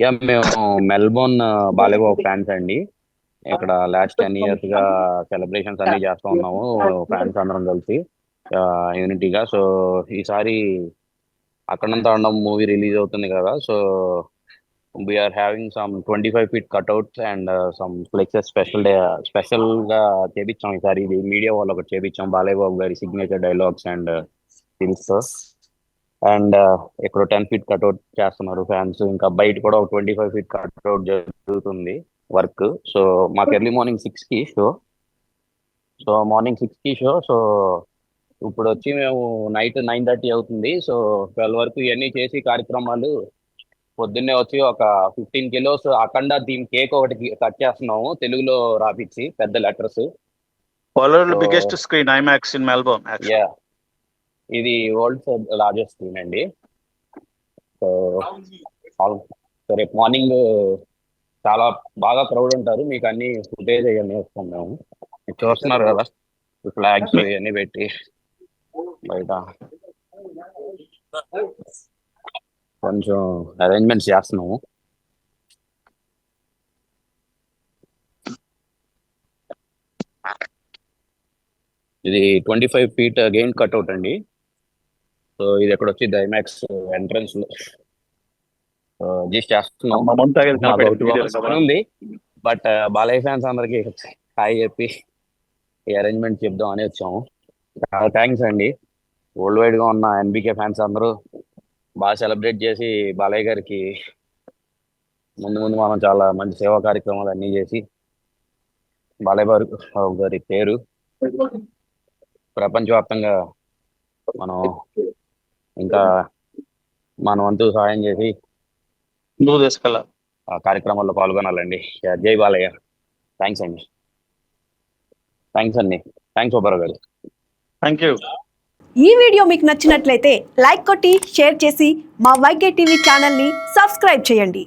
మేము Melbourne Bollywood fans అండి. ఇక్కడ లాస్ట్ 10 years గా సెలబ్రేషన్స్ అన్ని చేస్తూ ఉన్నాము, ఫ్యాన్స్ అందరం కలిసి యూనిటీగా. సో ఈసారి అఖండం తాండవం మూవీ రిలీజ్ అవుతుంది కదా. So we are having some 25 feet cutouts and some flexes special గా చేపించాం. ఈసారి ఇది మీడియా వాళ్ళు ఒకటి చేపించాం, బాలయ్య బాబు గారి signature dialogues and stills. And ఇక్కడ 10 feet కట్అవుట్ చేస్తున్నారు ఫ్యాన్స్. ఇంకా బయట కూడా ఒక 25 feet కట్అవుట్ జరుగుతుంది వర్క్. సో మాకు ఎర్లీ మార్నింగ్ 6 కి షో. సో ఇప్పుడు వచ్చి మేము నైట్ 9:30 అవుతుంది. సో 12 వరకు ఇవన్నీ చేసి కార్యక్రమాలు పొద్దున్నే వచ్చి ఒక 15 kilos అఖండ థీమ్ కేక్ ఒకటి కట్ చేస్తున్నాము, తెలుగులో రాపిచ్చి పెద్ద letters. World so biggest screen IMAX in Melbourne yeah, actual. ఇది వరల్డ్ లార్జెస్ట్ స్క్రీన్ అండి. సో సో రేపు మార్నింగ్ చాలా బాగా క్రౌడ్ ఉంటారు. మీకు అన్ని ఫుటేజ్ అవన్నీ వస్తాం మేము. మీరు చూస్తున్నారు కదా, ఫ్లాగ్స్ ఇవన్నీ పెట్టి బయట కొంచెం అరేంజ్మెంట్స్ చేస్తున్నాము. ఇది 25 feet గెయిన్ కట్అవుట్ అండి. సో ఇది ఎక్కడ వచ్చి ఐమాక్స్ ఎంట్రన్స్ లో జస్ట్ చేస్తున్నాం. మాకు 2 hours పని ఉంది, బట్ బాలయ్య ఫ్యాన్స్ అందరికి హాయ్ చెప్పి ఈ అరేంజ్మెంట్ చెప్దాం అని వచ్చాము. చాలా థ్యాంక్స్ అండి. వరల్డ్ వైడ్ గా ఉన్న ఎన్బికే ఫ్యాన్స్ అందరూ బాగా సెలబ్రేట్ చేసి బాలయ్య గారికి ముందు ముందు మనం చాలా మంచి సేవా కార్యక్రమాలు అన్నీ చేసి బాలయ్య గారి పేరు ప్రపంచవ్యాప్తంగా మనం ఇంకా మన వంతు సహాయం చేసి నువ్వు తీసుకెళ్ళా. ఆ కార్యక్రమాల్లో పాల్గొనాలండి. జై బాలయ్య. థ్యాంక్స్ అండి. థ్యాంక్స్ సుబ్బారావు గారు. Thank you. ఈ వీడియో మీకు నచ్చినట్లయితే లైక్ కొట్టి షేర్ చేసి మా వైకే టీవీ ఛానల్ని సబ్స్క్రైబ్ చేయండి.